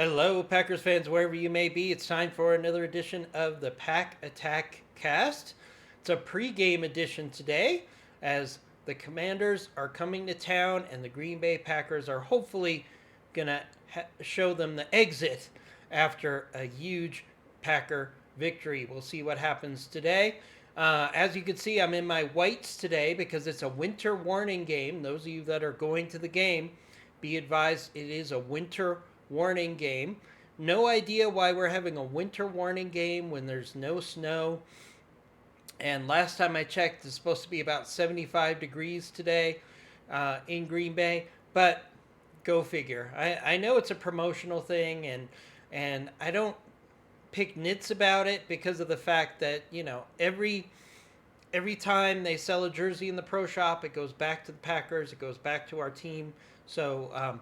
Hello, Packers fans, wherever you may be. It's time for another edition of the Pack Attack Cast. It's a pregame edition today as the Commanders are coming to town and the Green Bay Packers are hopefully going to show them the exit after a huge Packer victory. We'll see what happens today. As you can see, I'm in my whites today because it's a winter warning game. Those of you that are going to the game, be advised it is a winter warning game. No idea why we're having a winter warning game when there's no snow. And last time I checked, it's supposed to be about 75 degrees today in Green Bay. But go figure. I know it's a promotional thing, and I don't pick nits about it because of the fact that, you know, every time they sell a jersey in the pro shop, it goes back to the Packers. It goes back to our team. So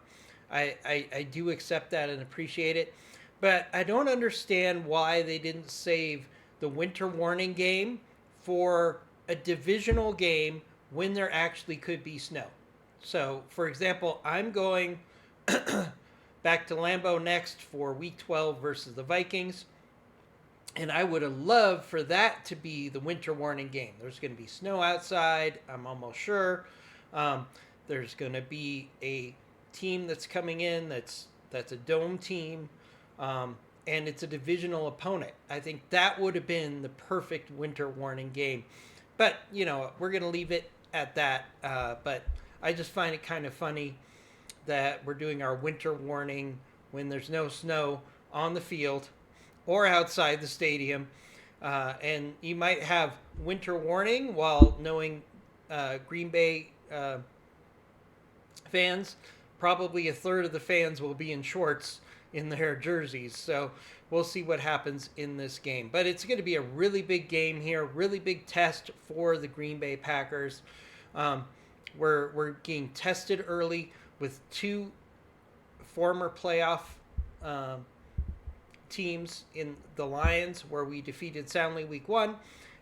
I do accept that and appreciate it. But I don't understand why they didn't save the winter warning game for a divisional game when there actually could be snow. So, for example, I'm going back to Lambeau next for Week 12 versus the Vikings. And I would have loved for that to be the winter warning game. There's going to be snow outside, I'm almost sure. There's going to be a team that's coming in that's a dome team, and it's a divisional opponent. I think that would have been the perfect winter warning game. But, you know, we're going to leave it at that. But I just find it kind of funny that we're doing our winter warning when there's no snow on the field or outside the stadium. And you might have winter warning while knowing Green Bay fans, probably a third of the fans will be in shorts in their jerseys. So we'll see what happens in this game. But it's going to be a really big game here, really big test for the Green Bay Packers. We're getting tested early with two former playoff teams in the Lions, where we defeated soundly Week 1,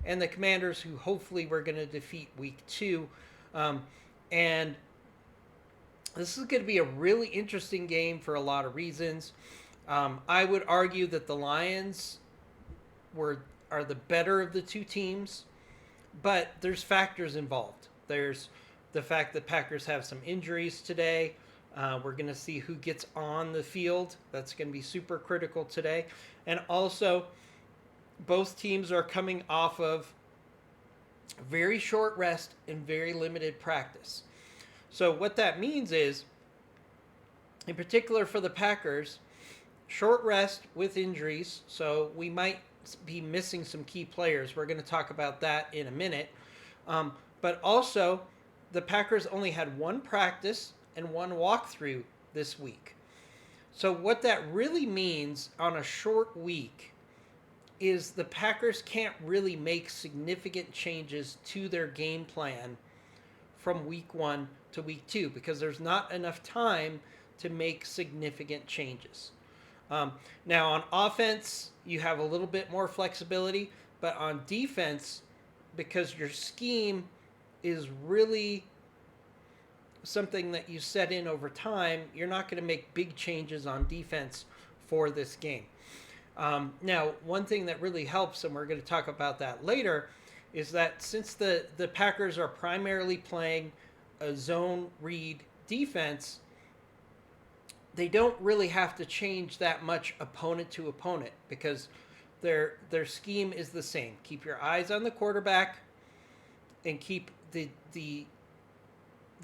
and the Commanders, who hopefully we're going to defeat Week 2. And this is going to be a really interesting game for a lot of reasons. I would argue that the Lions are the better of the two teams, but there's factors involved. There's the fact that Packers have some injuries today. We're going to see who gets on the field. That's going to be super critical today. And also, both teams are coming off of very short rest and very limited practice. So what that means is, in particular for the Packers, short rest with injuries. So we might be missing some key players. We're going to talk about that in a minute. But also, the Packers only had one practice and one walkthrough this week. So what that really means on a short week is the Packers can't really make significant changes to their game plan from Week 1 to Week 2 because there's not enough time to make significant changes. Now on offense, you have a little bit more flexibility, but on defense, because your scheme is really something that you set in over time, you're not going to make big changes on defense for this game. Now, one thing that really helps, and we're going to talk about that later, is that since the Packers are primarily playing a zone read defense, they don't really have to change that much opponent to opponent because their scheme is the same. Keep your eyes on the quarterback and keep the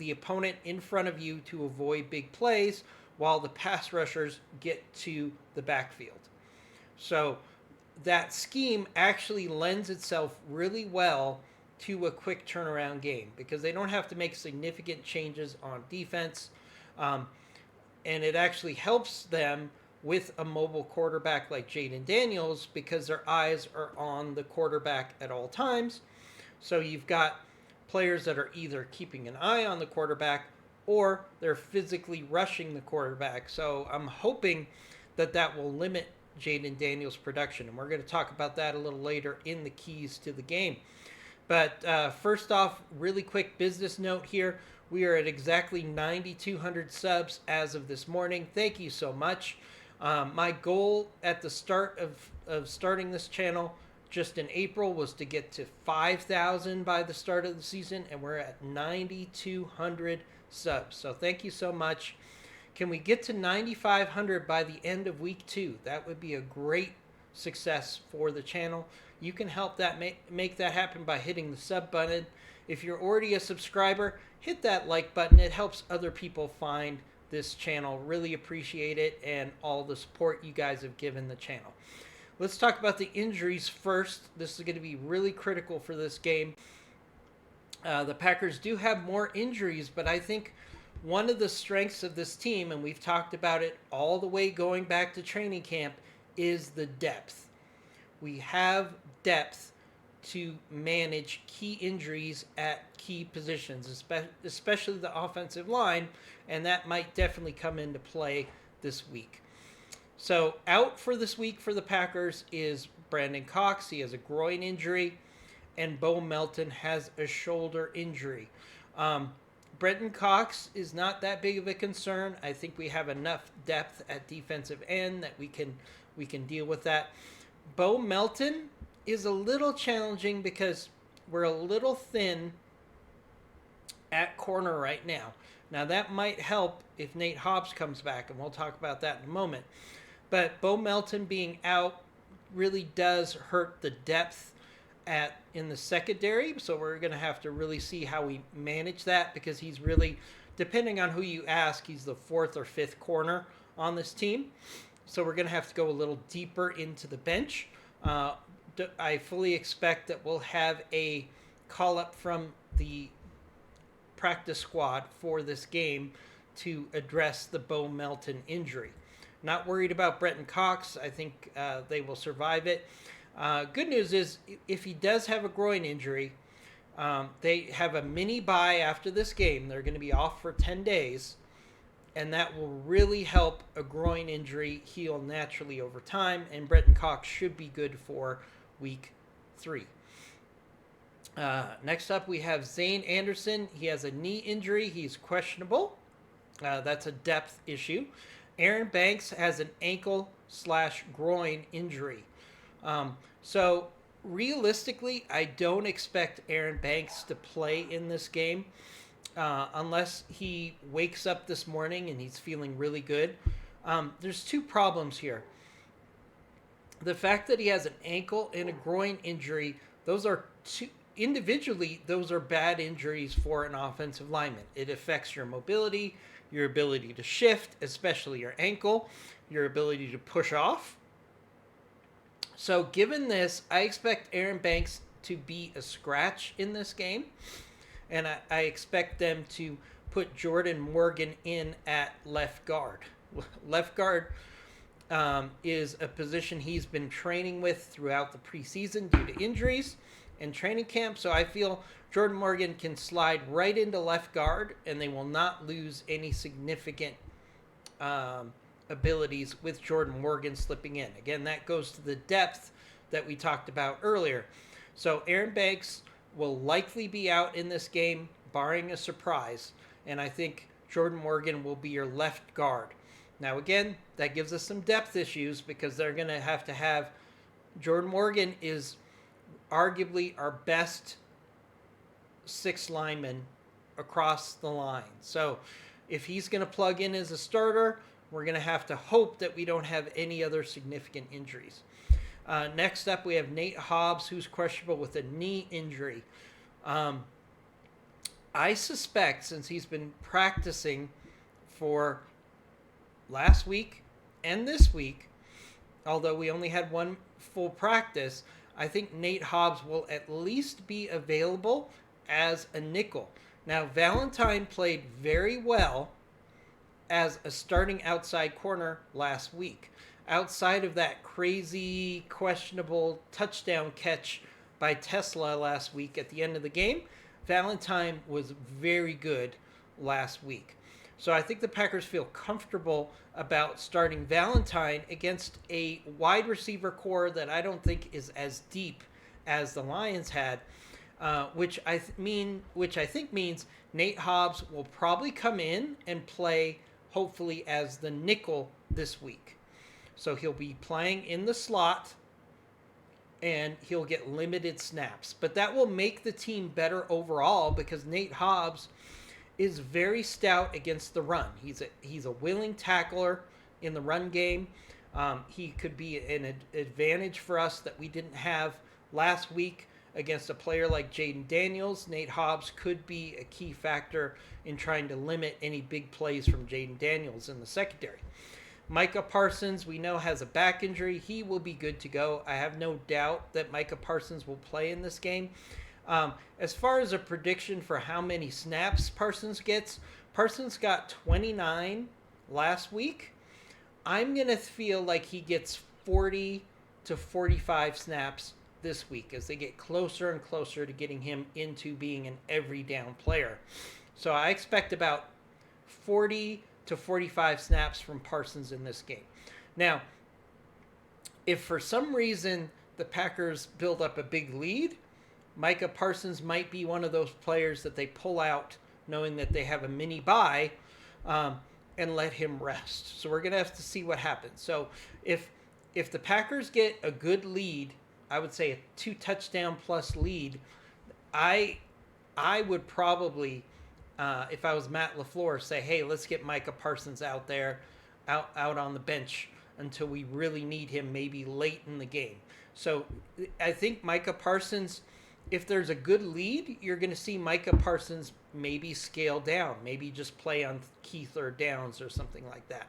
opponent in front of you to avoid big plays while the pass rushers get to the backfield. So that scheme actually lends itself really well to a quick turnaround game because they don't have to make significant changes on defense. And it actually helps them with a mobile quarterback like Jaden Daniels because their eyes are on the quarterback at all times. So you've got players that are either keeping an eye on the quarterback or they're physically rushing the quarterback. So I'm hoping that will limit Jaden Daniels' production. And we're going to talk about that a little later in the keys to the game. But first off, really quick business note here. We are at exactly 9,200 subs as of this morning. Thank you so much. My goal at the start of starting this channel just in April was to get to 5,000 by the start of the season, and we're at 9,200 subs. So thank you so much. Can we get to 9,500 by the end of week 2? That would be a great success for the channel. You can help that make that happen by hitting the sub button. If you're already a subscriber, hit that like button. It helps other people find this channel. Really appreciate it and all the support you guys have given the channel. Let's talk about the injuries first. This is going to be really critical for this game. The Packers do have more injuries, but I think one of the strengths of this team, and we've talked about it all the way going back to training camp, is the depth. We have depth to manage key injuries at key positions, especially the offensive line, and that might definitely come into play this week. So out for this week for the Packers is Brandon Cox. He has a groin injury, and Bo Melton has a shoulder injury. Brenton Cox is not that big of a concern. I think we have enough depth at defensive end that we can deal with that. Bo Melton is a little challenging because we're a little thin at corner right now. Now that might help if Nate Hobbs comes back, and we'll talk about that in a moment. But Bo Melton being out really does hurt the depth in the secondary, so we're going to have to really see how we manage that, because he's really, depending on who you ask, he's the 4th or 5th corner on this team. So we're going to have to go a little deeper into the bench. I fully expect that we'll have a call-up from the practice squad for this game to address the Bo Melton injury. Not worried about Brenton Cox. I think they will survive it. Good news is, if he does have a groin injury, they have a mini bye after this game. They're going to be off for 10 days, and that will really help a groin injury heal naturally over time, and Brenton Cox should be good for week 3. Next up, we have Zane Anderson. He has a knee injury. He's questionable. That's a depth issue. Aaron Banks has an ankle/groin injury. So realistically, I don't expect Aaron Banks to play in this game unless he wakes up this morning and he's feeling really good. There's 2 problems here. The fact that he has an ankle and a groin injury, those are individually, those are bad injuries for an offensive lineman. It affects your mobility, your ability to shift, especially your ankle, your ability to push off. So given this, I expect Aaron Banks to be a scratch in this game, and I expect them to put Jordan Morgan in at left guard. Left guard is a position he's been training with throughout the preseason due to injuries and training camp, so I feel Jordan Morgan can slide right into left guard, and they will not lose any significant abilities with Jordan Morgan slipping in. Again, that goes to the depth that we talked about earlier. So Aaron Banks will likely be out in this game, barring a surprise, and I think Jordan Morgan will be your left guard. Now again, that gives us some depth issues, because they're going to have Jordan Morgan is arguably our best 6 lineman across the line. So if he's going to plug in as a starter, we're going to have to hope that we don't have any other significant injuries. Next up, we have Nate Hobbs, who's questionable with a knee injury. I suspect, since he's been practicing for last week and this week, although we only had 1 full practice, I think Nate Hobbs will at least be available as a nickel. Now, Valentine played very well as a starting outside corner last week. Outside of that crazy, questionable touchdown catch by Tesla last week at the end of the game, Valentine was very good last week. So I think the Packers feel comfortable about starting Valentine against a wide receiver core that I don't think is as deep as the Lions had, which I think means Nate Hobbs will probably come in and play, hopefully, as the nickel this week. So he'll be playing in the slot and he'll get limited snaps. But that will make the team better overall because Nate Hobbs is very stout against the run. He's a willing tackler in the run game. He could be an advantage for us that we didn't have last week against a player like Jaden Daniels. Nate Hobbs could be a key factor in trying to limit any big plays from Jaden Daniels in the secondary. Micah Parsons, we know, has a back injury. He will be good to go. I have no doubt that Micah Parsons will play in this game. As far as a prediction for how many snaps Parsons gets, Parsons got 29 last week. I'm going to feel like he gets 40 to 45 snaps this week as they get closer and closer to getting him into being an every down player. So I expect about 40 to 45 snaps from Parsons in this game. Now, if for some reason the Packers build up a big lead, Micah Parsons might be one of those players that they pull out knowing that they have a mini bye and let him rest. So we're going to have to see what happens. So if the Packers get a good lead, I would say a 2 touchdown plus lead, I would probably, if I was Matt LaFleur, say, hey, let's get Micah Parsons out there, out on the bench until we really need him maybe late in the game. So I think Micah Parsons, if there's a good lead, you're going to see Micah Parsons maybe scale down, maybe just play on key third downs or something like that.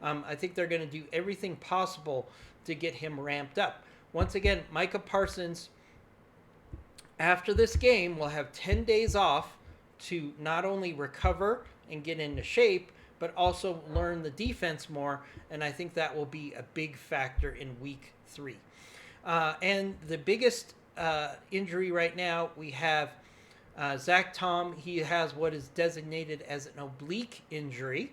I think they're going to do everything possible to get him ramped up. Once again, Micah Parsons, after this game, will have 10 days off to not only recover and get into shape, but also learn the defense more, and I think that will be a big factor in week 3. And the biggest injury right now, we have Zach Tom. He has what is designated as an oblique injury.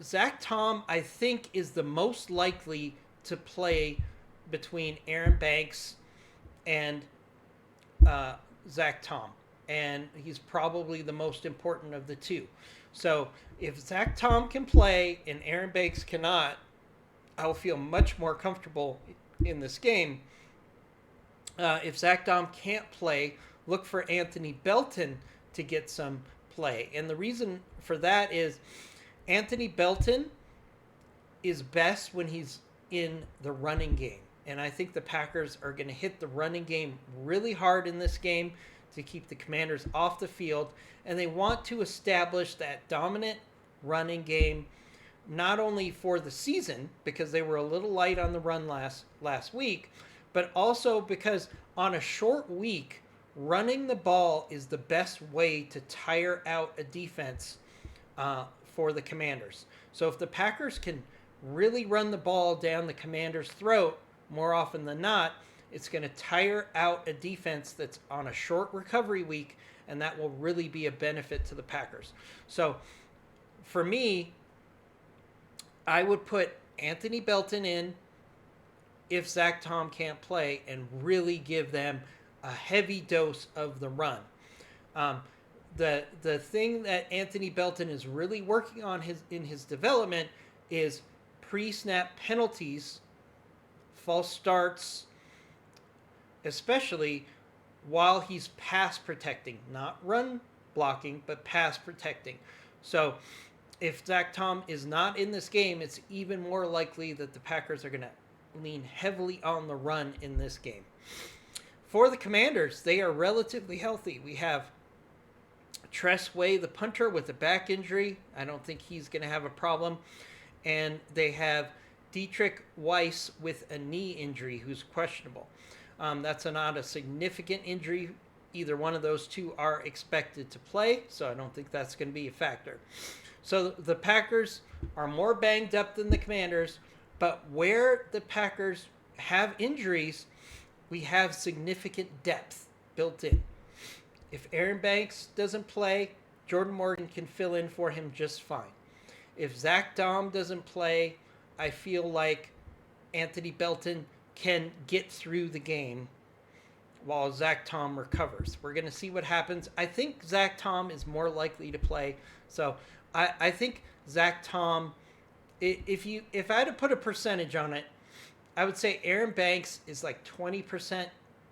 Zach Tom, I think, is the most likely to play between Aaron Banks and Zach Tom. And he's probably the most important of the two. So if Zach Tom can play and Aaron Banks cannot, I'll feel much more comfortable in this game. If Zach Tom can't play, look for Anthony Belton to get some play. And the reason for that is Anthony Belton is best when he's in the running game. And I think the Packers are going to hit the running game really hard in this game to keep the Commanders off the field. And they want to establish that dominant running game, not only for the season, because they were a little light on the run last week, but also because on a short week, running the ball is the best way to tire out a defense for the Commanders. So if the Packers can really run the ball down the Commanders' throat more often than not, it's going to tire out a defense that's on a short recovery week, and that will really be a benefit to the Packers. So for me, I would put Anthony Belton in if Zach Tom can't play and really give them a heavy dose of the run. The thing that Anthony Belton is really working on in his development is pre-snap penalties, false starts, especially while he's pass protecting, not run blocking, but pass protecting. So if Zach Tom is not in this game, it's even more likely that the Packers are going to lean heavily on the run in this game. For the Commanders, they are relatively healthy. We have Tress Way, the punter, with a back injury. I don't think he's going to have a problem. And they have Dietrich Weiss with a knee injury who's questionable. That's not a significant injury. Either one of those two are expected to play, so I don't think that's going to be a factor. So the Packers are more banged up than the Commanders, but where the Packers have injuries, we have significant depth built in. If Aaron Banks doesn't play, Jordan Morgan can fill in for him just fine. If Zach Tom doesn't play, I feel like Anthony Belton can get through the game while Zach Tom recovers. We're going to see what happens. I think Zach Tom is more likely to play. So I think Zach Tom If I had to put a percentage on it, I would say Aaron Banks is like 20%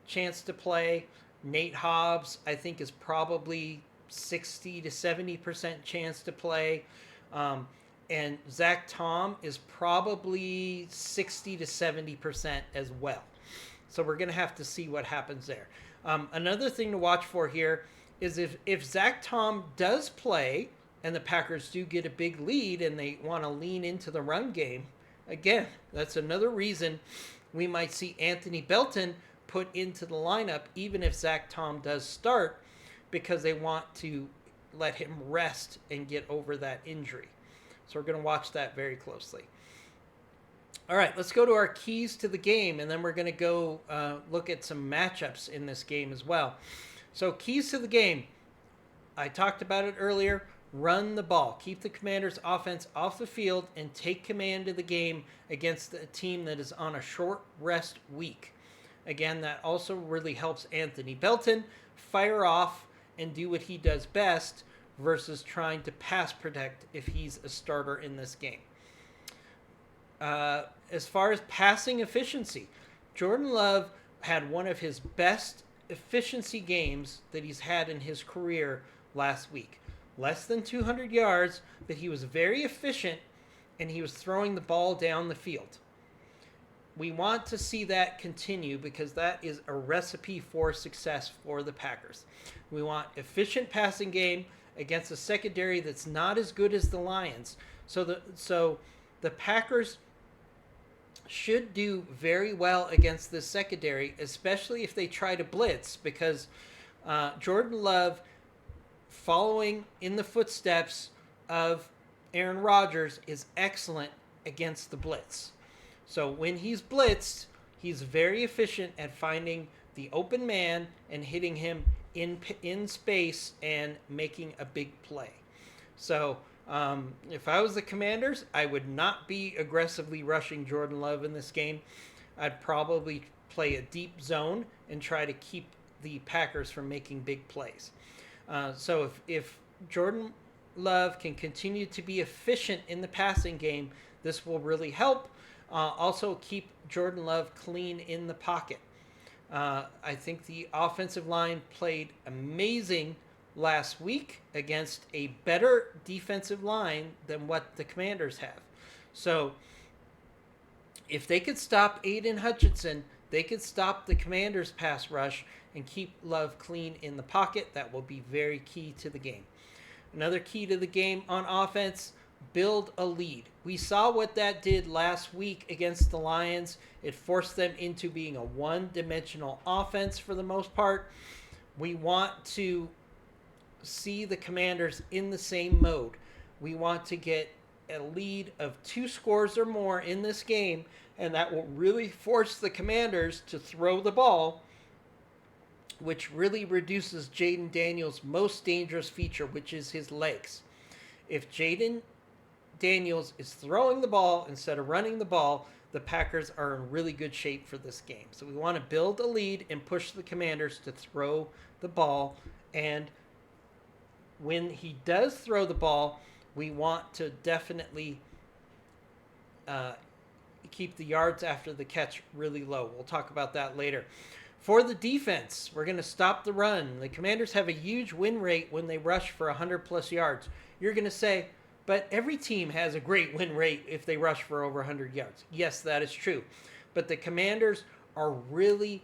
chance to play. Nate Hobbs, I think, is probably 60 to 70% chance to play. Um, and Zach Tom is probably 60 to 70% as well. So we're going to have to see what happens there. Another thing to watch for here is if Zach Tom does play and the Packers do get a big lead and they want to lean into the run game, again, that's another reason we might see Anthony Belton put into the lineup even if Zach Tom does start, because they want to let him rest and get over that injury. So we're going to watch that very closely. All right, let's go to our keys to the game, and then we're going to go look at some matchups in this game as well. So keys to the game, I talked about it earlier. Run the ball. Keep the Commanders' offense off the field and take command of the game against a team that is on a short rest week. Again, that also really helps Anthony Belton fire off and do what he does best versus trying to pass protect if he's a starter in this game. As far as passing efficiency, Jordan Love had one of his best efficiency games that he's had in his career last week. Less than 200 yards, but he was very efficient and he was throwing the ball down the field. We want to see that continue because that is a recipe for success for the Packers. We want efficient passing game against a secondary that's not as good as the Lions. So the Packers should do very well against this secondary, especially if they try to blitz, because Jordan Love, following in the footsteps of Aaron Rodgers, is excellent against the blitz. So when he's blitzed, he's very efficient at finding the open man and hitting him in space and making a big play. So if I was the Commanders, I would not be aggressively rushing Jordan Love in this game. I'd probably play a deep zone and try to keep the Packers from making big plays. So if Jordan Love can continue to be efficient in the passing game, this will really help. Also keep Jordan Love clean in the pocket. I think the offensive line played amazing last week against a better defensive line than what the Commanders have. So if they could stop Aiden Hutchinson, they could stop the Commanders' pass rush and keep Love clean in the pocket. That will be very key to the game. Another key to the game on offense, build a lead. We saw what that did last week against the Lions. It forced them into being a one-dimensional offense for the most part. We want to see the Commanders in the same mode. We want to get a lead of 2 scores or more in this game, and that will really force the Commanders to throw the ball, which really reduces Jaden Daniels' most dangerous feature, which is his legs. If Jaden Daniels is throwing the ball instead of running the ball, the Packers are in really good shape for this game. So we want to build a lead and push the Commanders to throw the ball. And when he does throw the ball, we want to definitely keep the yards after the catch really low. We'll talk about that later. For the defense, we're going to stop the run. The Commanders have a huge win rate when they rush for 100-plus yards. You're going to say, but every team has a great win rate if they rush for over 100 yards. Yes, that is true. But the Commanders are really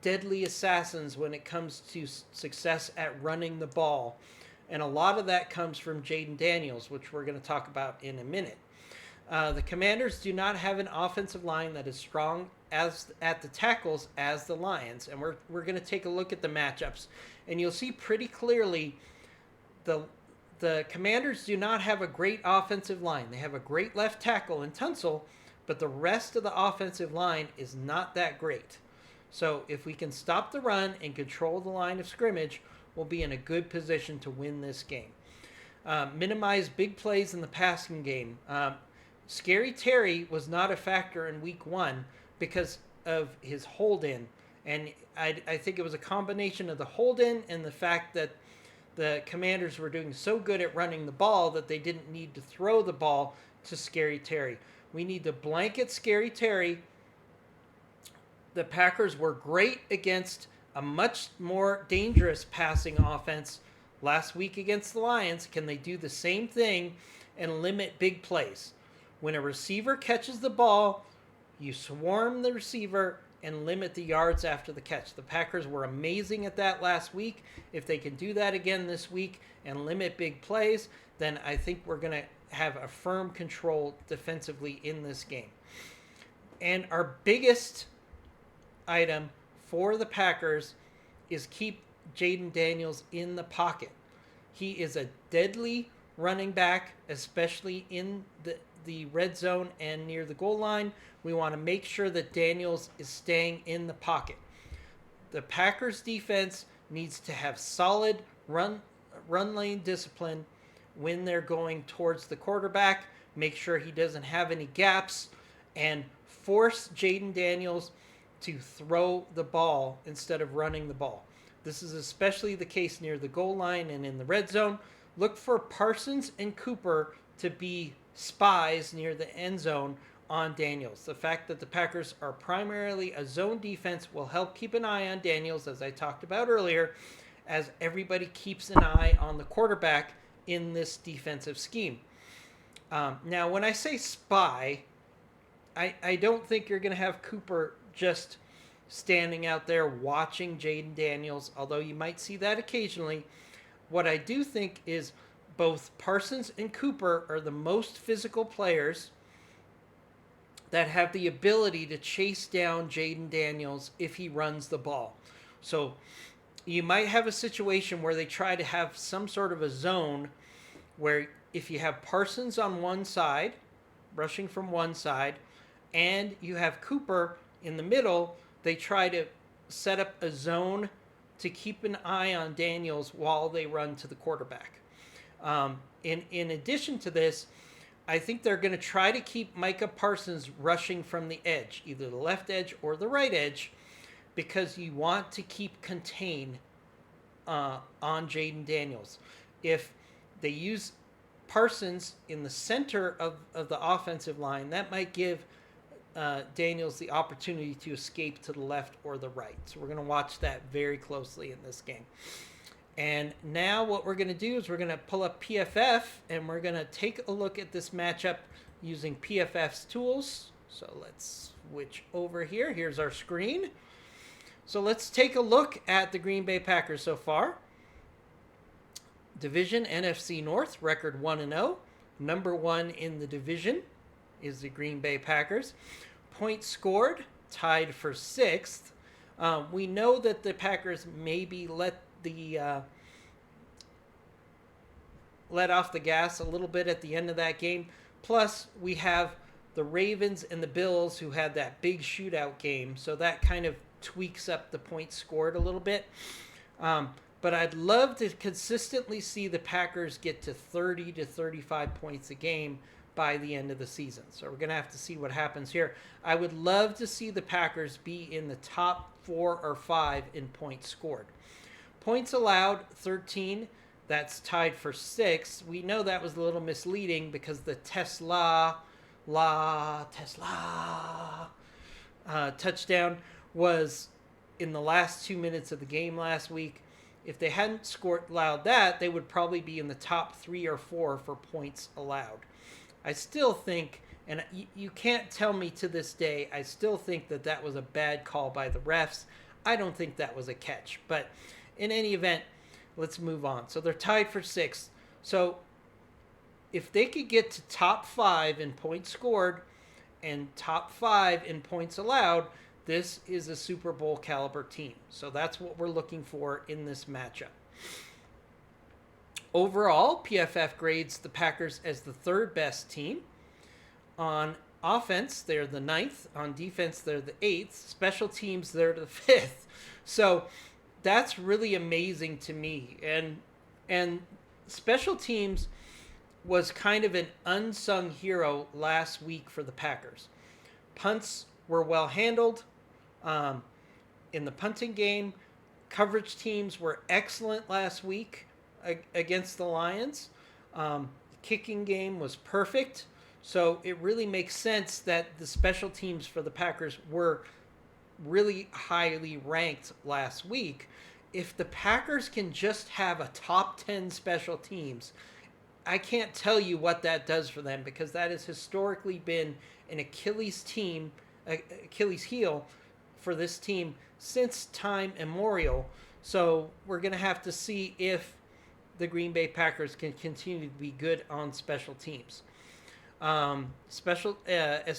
deadly assassins when it comes to success at running the ball. And a lot of that comes from Jaden Daniels, which we're going to talk about in a minute. The Commanders do not have an offensive line that is strong as at the tackles as the Lions. And we're going to take a look at the matchups. And you'll see pretty clearly the Commanders do not have a great offensive line. They have a great left tackle in Tunsil, but the rest of the offensive line is not that great. So if we can stop the run and control the line of scrimmage, we'll be in a good position to win this game. Minimize big plays in the passing game. Scary Terry was not a factor in week 1 because of his hold-in. And I think it was a combination of the hold-in and the fact that the Commanders were doing so good at running the ball that they didn't need to throw the ball to Scary Terry. We need to blanket Scary Terry. The Packers were great against a much more dangerous passing offense last week against the Lions. Can they do the same thing and limit big plays? When a receiver catches the ball, you swarm the receiver and limit the yards after the catch. The Packers were amazing at that last week. If they can do that again this week and limit big plays, then I think we're going to have a firm control defensively in this game. And our biggest item for the Packers is keep Jaden Daniels in the pocket. He is a deadly running back, especially in the red zone and near the goal line. We want to make sure that Daniels is staying in the pocket. The Packers defense needs to have solid run lane discipline when they're going towards the quarterback. Make sure he doesn't have any gaps and force Jaden Daniels to throw the ball instead of running the ball. This is especially the case near the goal line and in the red zone. Look for Parsons and Cooper to be spies near the end zone on Daniels. The fact that the Packers are primarily a zone defense will help keep an eye on Daniels, as I talked about earlier, as everybody keeps an eye on the quarterback in this defensive scheme. Now, when I say spy, I don't think you're going to have Cooper just standing out there watching Jaden Daniels, although you might see that occasionally. What I do think is both Parsons and Cooper are the most physical players that have the ability to chase down Jaden Daniels if he runs the ball. So you might have a situation where they try to have some sort of a zone where if you have Parsons on one side, rushing from one side, and you have Cooper in the middle, they try to set up a zone to keep an eye on Daniels while they run to the quarterback. In addition to this, I think they're going to try to keep Micah Parsons rushing from the edge, either the left edge or the right edge, because you want to keep contain on Jaden Daniels. If they use Parsons in the center of the offensive line, that might give Daniels the opportunity to escape to the left or the right. So we're going to watch that very closely in this game. And now what we're going to do is we're going to pull up PFF and we're going to take a look at this matchup using PFF's tools. So let's switch over here. Here's our screen. So let's take a look at the Green Bay Packers so far. Division NFC North, record 1-0. Number one in the division is the Green Bay Packers. Points scored, tied for 6th. We know that the Packers maybe let off the gas a little bit at the end of that game. Plus, we have the Ravens and the Bills who had that big shootout game, so that kind of tweaks up the points scored a little bit. But I'd love to consistently see the Packers get to 30 to 35 points a game by the end of the season. So we're going to have to see what happens here. I would love to see the Packers be in the top 4 or 5 in points scored. Points allowed, 13. That's tied for 6th. We know that was a little misleading because the Tesla touchdown was in the last 2 minutes of the game last week. If they hadn't allowed that, they would probably be in the top 3 or 4 for points allowed. I still think, and you can't tell me to this day, I still think that was a bad call by the refs. I don't think that was a catch. But in any event, let's move on. So they're tied for 6th. So if they could get to top 5 in points scored and top 5 in points allowed, this is a Super Bowl caliber team. So that's what we're looking for in this matchup. Overall, PFF grades the Packers as the 3rd best team. On offense, they're the 9th. On defense, they're the 8th. Special teams, they're the 5th. So that's really amazing to me. And special teams was kind of an unsung hero last week for the Packers. Punts were well handled in the punting game. Coverage teams were excellent last week against the Lions. Kicking game was perfect. So it really makes sense that the special teams for the Packers were really highly ranked last week. If the Packers can just have a top 10 special teams, I can't tell you what that does for them, because that has historically been an Achilles heel for this team since time immemorial. So we're going to have to see if the Green Bay Packers can continue to be good on special teams. As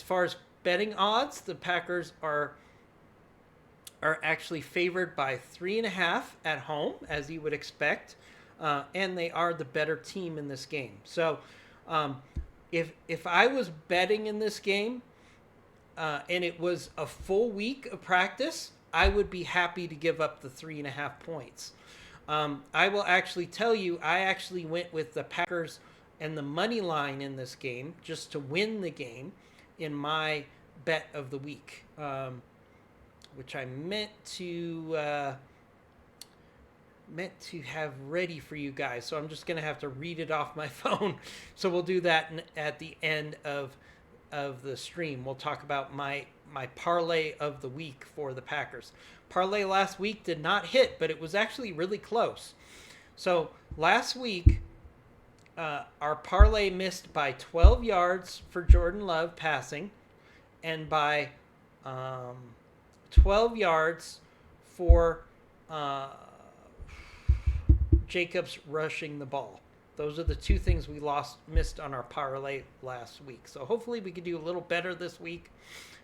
far as betting odds, the Packers are actually favored by 3.5 at home, as you would expect, and they are the better team in this game. So, if I was betting in this game, and it was a full week of practice, I would be happy to give up the 3.5 points. I will actually tell you, I actually went with the Packers and the money line in this game just to win the game in my bet of the week, which I meant to have ready for you guys. So I'm just going to have to read it off my phone. So we'll do that at the end of the stream. We'll talk about my parlay of the week for the Packers. Parlay last week did not hit, but it was actually really close. So last week, our parlay missed by 12 yards for Jordan Love passing, and by 12 yards for Jacobs rushing the ball. Those are the two things we missed on our parlay last week. So hopefully we can do a little better this week.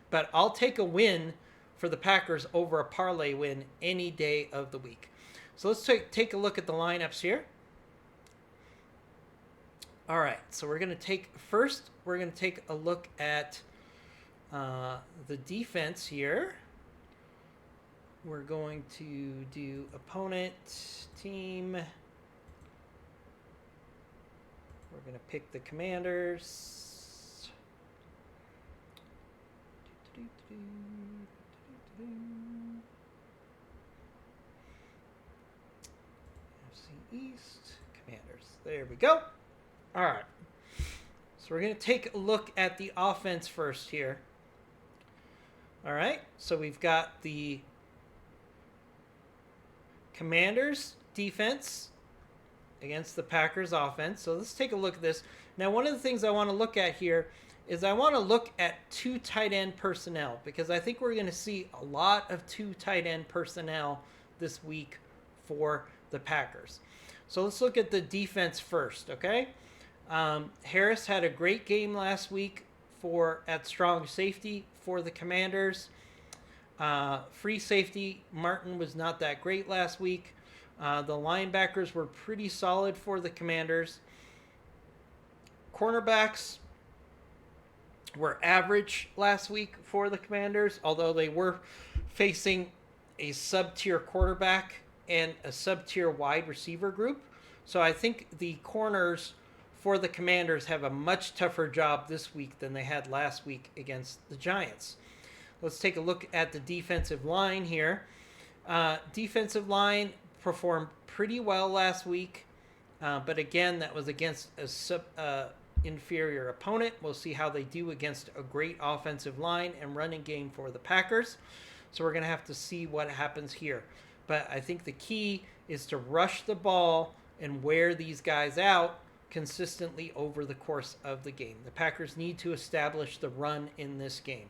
But I'll take a win for the Packers over a parlay win any day of the week. So let's take a look at the lineups here. All right, so we're going to take a look at the defense here. We're going to do opponent, team. We're going to pick the Commanders. FC East, Commanders. There we go. All right. So we're going to take a look at the offense first here. All right. So we've got the Commanders defense against the Packers offense. So let's take a look at this. Now, one of the things I want to look at here is I want to look at two tight end personnel, because I think we're going to see a lot of two tight end personnel this week for the Packers. So let's look at the defense first, okay? Harris had a great game last week at strong safety for the Commanders. Free safety, Martin was not that great last week. The linebackers were pretty solid for the Commanders. Cornerbacks were average last week for the Commanders, although they were facing a sub-tier quarterback and a sub-tier wide receiver group. So I think the corners for the Commanders have a much tougher job this week than they had last week against the Giants. Let's take a look at the defensive line here. Defensive line performed pretty well last week, but again, that was against a inferior opponent. We'll see how they do against a great offensive line and running game for the Packers. So we're going to have to see what happens here. But I think the key is to rush the ball and wear these guys out consistently over the course of the game. The Packers need to establish the run in this game.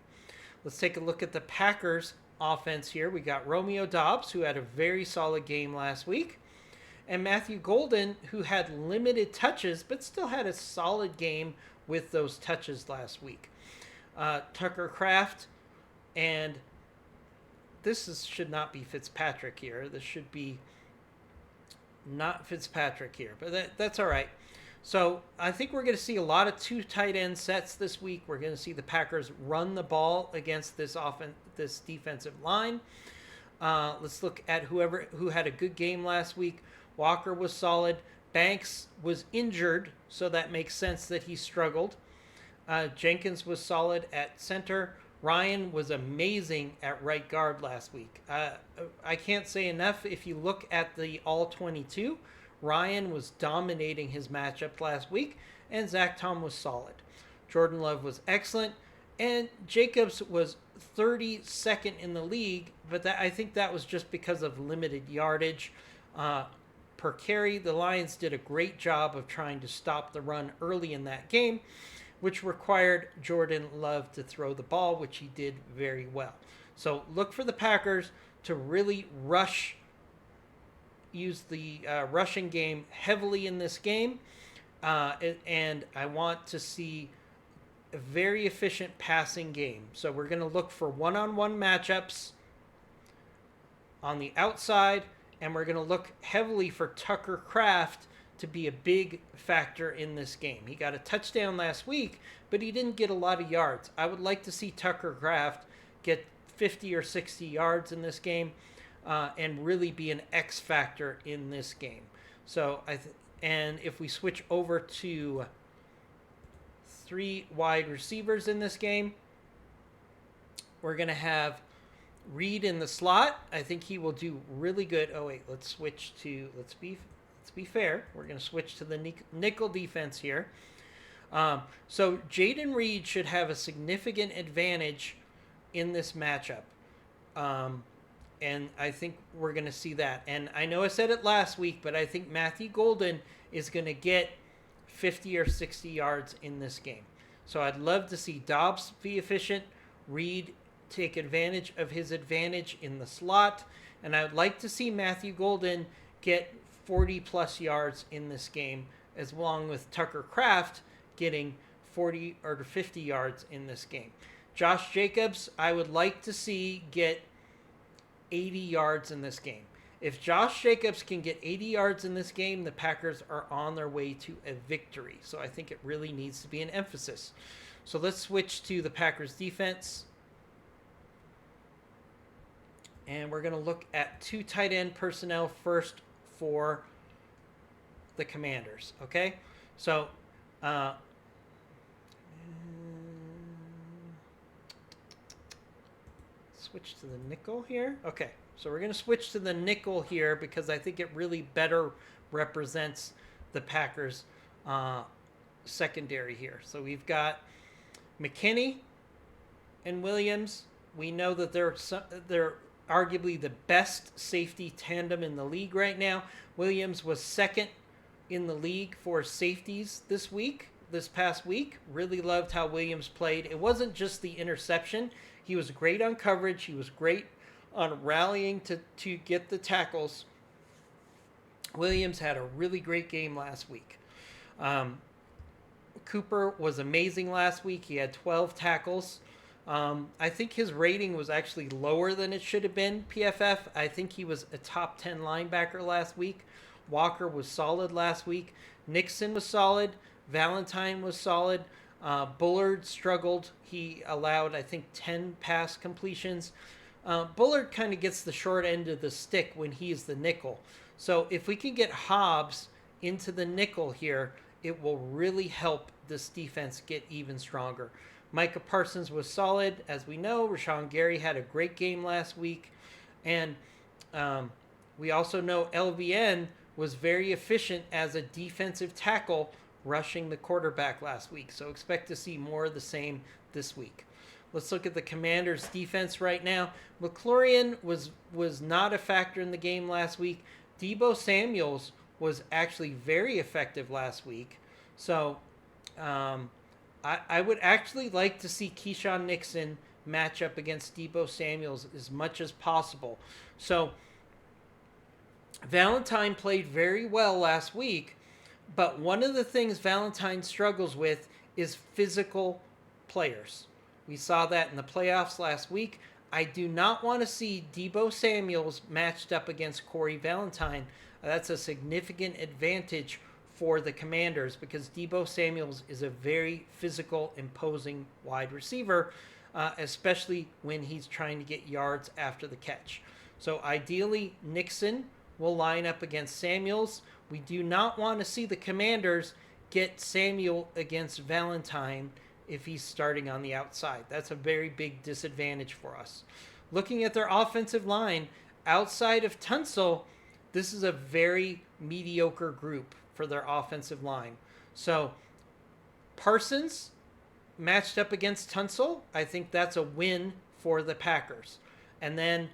Let's take a look at the Packers offense here. We got Romeo Doubs, who had a very solid game last week, and Matthew Golden, who had limited touches but still had a solid game with those touches last week. Tucker Kraft, and should not be Fitzpatrick here. This should be not Fitzpatrick here, but that's all right. So I think we're going to see a lot of two tight end sets this week. We're going to see the Packers run the ball against this defensive line. Let's look at who had a good game last week. Walker was solid. Banks was injured, so that makes sense that he struggled. Jenkins was solid at center. Ryan was amazing at right guard last week. I can't say enough. If you look at the All-22, Ryan was dominating his matchup last week, and Zach Tom was solid. Jordan Love was excellent, and Jacobs was 32nd in the league, but I think that was just because of limited yardage per carry. The Lions did a great job of trying to stop the run early in that game, which required Jordan Love to throw the ball, which he did very well. So look for the Packers to really use the rushing game heavily in this game. And I want to see a very efficient passing game. So we're going to look for one-on-one matchups on the outside, and we're going to look heavily for Tucker Kraft to be a big factor in this game. He got a touchdown last week, but he didn't get a lot of yards. I would like to see Tucker Kraft get 50 or 60 yards in this game and really be an X factor in this game. So and if we switch over to 3 wide receivers in this game, we're going to have Reed in the slot. I think he will do really good. Oh wait, let's be fair. We're going to switch to the nickel defense here. So Jaden Reed should have a significant advantage in this matchup. And I think we're going to see that. And I know I said it last week, but I think Matthew Golden is going to get 50 or 60 yards in this game. So I'd love to see Dobbs be efficient, Reed take advantage of his advantage in the slot, and I would like to see Matthew Golden get 40-plus yards in this game, as long with Tucker Kraft getting 40 or 50 yards in this game. Josh Jacobs, I would like to see get 80 yards in this game. If Josh Jacobs can get 80 yards in this game, the Packers are on their way to a victory. So I think it really needs to be an emphasis. So let's switch to the Packers defense. And we're going to look at 2 tight end personnel first for the Commanders. Okay? So, switch to the nickel here. Okay, so we're going to switch to the nickel here because I think it really better represents the Packers secondary here. So we've got McKinney and Williams. We know that they're arguably the best safety tandem in the league right now. Williams was second in the league for safeties this past week. Really loved how Williams played. It wasn't just the interception. He was great on coverage. He was great on rallying to get the tackles. Williams had a really great game last week. Cooper was amazing last week. He had 12 tackles. I think his rating was actually lower than it should have been, PFF. I think he was a top 10 linebacker last week. Walker was solid last week. Nixon was solid. Valentine was solid. Bullard struggled. He allowed, I think, 10 pass completions. Bullard kind of gets the short end of the stick when he's the nickel. So if we can get Hobbs into the nickel here, it will really help this defense get even stronger. Micah Parsons was solid. As we know, Rashawn Gary had a great game last week. And we also know LVN was very efficient as a defensive tackle rushing the quarterback last week. So expect to see more of the same this week. Let's look at the Commanders' defense right now. McLaurin was not a factor in the game last week. Deebo Samuels was actually very effective last week. So I would actually like to see Keyshawn Nixon match up against Deebo Samuels as much as possible. So Valentine played very well last week, but one of the things Valentine struggles with is physical players. We saw that in the playoffs last week. I do not want to see Deebo Samuels matched up against Corey Valentine. That's a significant advantage for the Commanders because Deebo Samuels is a very physical, imposing wide receiver, especially when he's trying to get yards after the catch. So ideally, Nixon will line up against Samuels. We do not want to see the Commanders get Samuel against Valentine if he's starting on the outside. That's a very big disadvantage for us. Looking at their offensive line, outside of Tunsil, this is a very mediocre group for their offensive line. So Parsons matched up against Tunsil, I think that's a win for the Packers. And then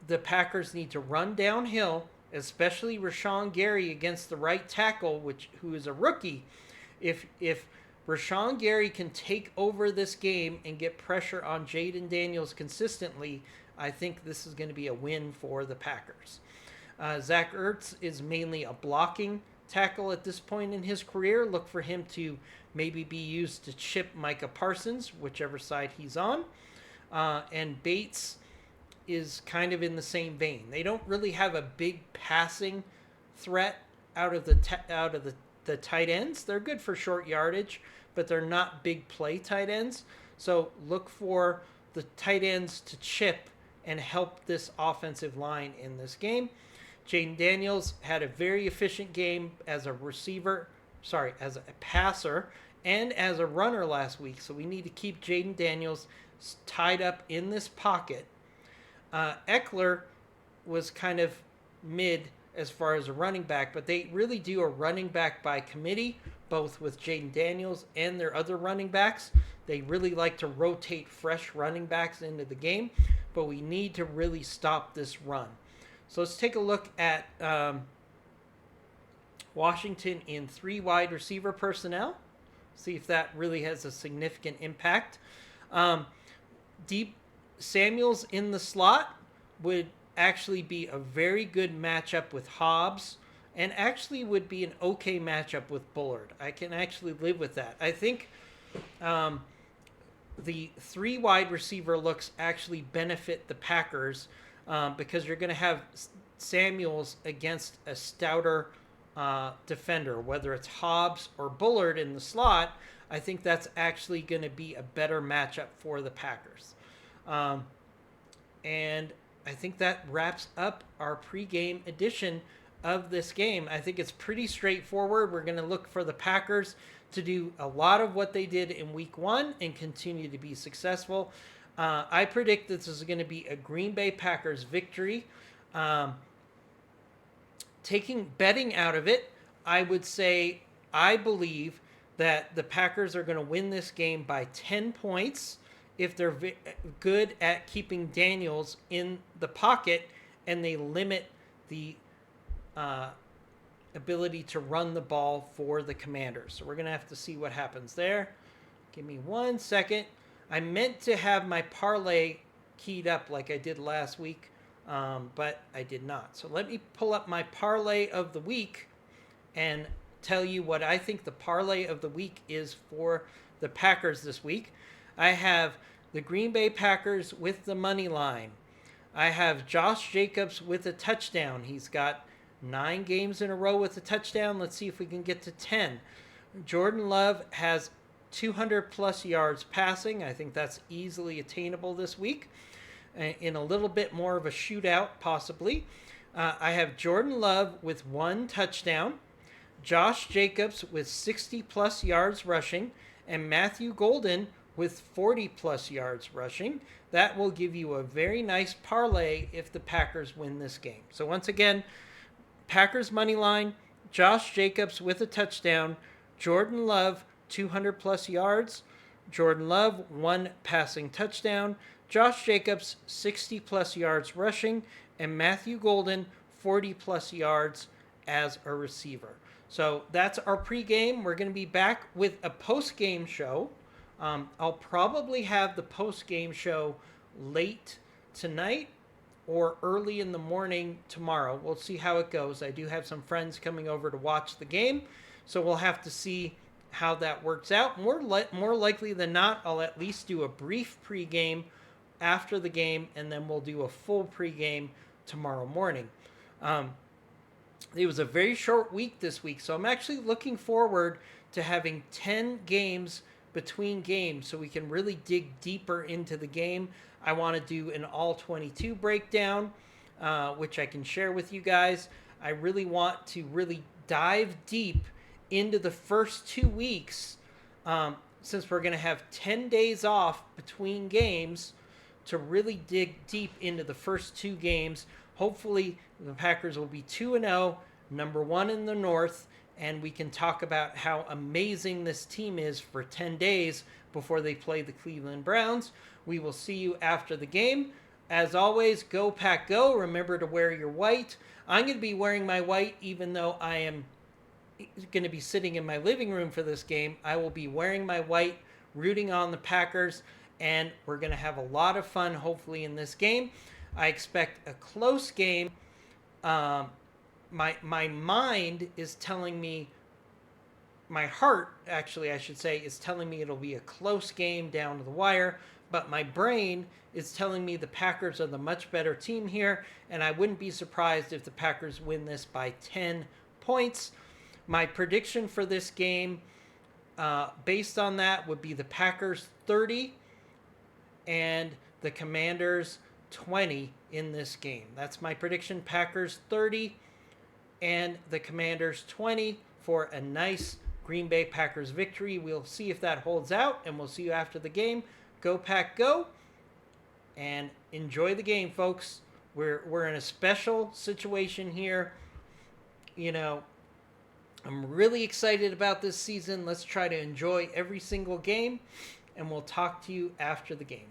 the Packers need to run downhill, especially Rashawn Gary against the right tackle, who is a rookie. If Rashawn Gary can take over this game and get pressure on Jaden Daniels consistently, I think this is going to be a win for the Packers. Zach Ertz is mainly a blocking tackle at this point in his career. Look for him to maybe be used to chip Micah Parsons, whichever side he's on. And Bates is kind of in the same vein. They don't really have a big passing threat out of the tight ends. They're good for short yardage, but they're not big play tight ends. So look for the tight ends to chip and help this offensive line in this game. Jaden Daniels had a very efficient game as a passer and as a runner last week. So we need to keep Jaden Daniels tied up in this pocket. Eckler was kind of mid as far as a running back, but they really do a running back by committee, both with Jaden Daniels and their other running backs. They really like to rotate fresh running backs into the game, but we need to really stop this run. So let's take a look at Washington in 3 wide receiver personnel. See if that really has a significant impact. Deep Samuels in the slot would actually be a very good matchup with Hobbs, and actually would be an okay matchup with Bullard. I can actually live with that. I think the 3 wide receiver looks actually benefit the Packers because you're going to have Samuels against a stouter defender, whether it's Hobbs or Bullard in the slot. I think that's actually going to be a better matchup for the Packers. And I think that wraps up our pregame edition of this game. I think it's pretty straightforward. We're going to look for the Packers to do a lot of what they did in week 1 and continue to be successful. I predict this is going to be a Green Bay Packers victory. Taking betting out of it, I would say I believe that the Packers are going to win this game by 10 points if they're good at keeping Daniels in the pocket and they limit the ability to run the ball for the Commanders. So we're going to have to see what happens there. Give me 1 second. I meant to have my parlay keyed up like I did last week, but I did not. So let me pull up my parlay of the week and tell you what I think the parlay of the week is for the Packers this week. I have the Green Bay Packers with the money line. I have Josh Jacobs with a touchdown. He's got 9 games in a row with a touchdown. Let's see if we can get to 10. Jordan Love has 200 plus yards passing. I think that's easily attainable this week in a little bit more of a shootout possibly. I have Jordan Love with 1 touchdown, Josh Jacobs with 60 plus yards rushing, and Matthew Golden with 40 plus yards rushing. That will give you a very nice parlay if the Packers win this game. So once again, Packers money line, Josh Jacobs with a touchdown, Jordan Love 200 plus yards, Jordan Love 1 passing touchdown, Josh Jacobs 60 plus yards rushing, and Matthew Golden 40 plus yards as a receiver. So that's our pregame. We're going to be back with a post-game show. I'll probably have the post-game show late tonight or early in the morning tomorrow. We'll see how it goes. I do have some friends coming over to watch the game, so we'll have to see how that works out. More likely than not, I'll at least do a brief pregame after the game, and then we'll do a full pregame tomorrow morning. It was a very short week this week, so I'm actually looking forward to having 10 games between games so we can really dig deeper into the game. I want to do an all 22 breakdown, which I can share with you guys. I really want to really dive deep into the first 2 weeks, since we're going to have 10 days off between games, to really dig deep into the first 2 games. Hopefully the Packers will be 2-0, number 1 in the North, and we can talk about how amazing this team is for 10 days before they play the Cleveland Browns. We will see you after the game. As always, go Pack Go. Remember to wear your white. I'm going to be wearing my white even though I am going to be sitting in my living room for this game. I will be wearing my white, rooting on the Packers, and we're going to have a lot of fun, hopefully, in this game. I expect a close game. My mind is telling me, my heart, actually, I should say, is telling me it'll be a close game down to the wire, but my brain is telling me the Packers are the much better team here, and I wouldn't be surprised if the Packers win this by 10 points. My prediction for this game, based on that, would be the Packers 30 and the Commanders 20 in this game. That's my prediction. Packers 30 and the Commanders 20 for a nice Green Bay Packers victory. We'll see if that holds out, and we'll see you after the game. Go Pack Go, and enjoy the game, folks. We're in a special situation here. You know, I'm really excited about this season. Let's try to enjoy every single game, and we'll talk to you after the game.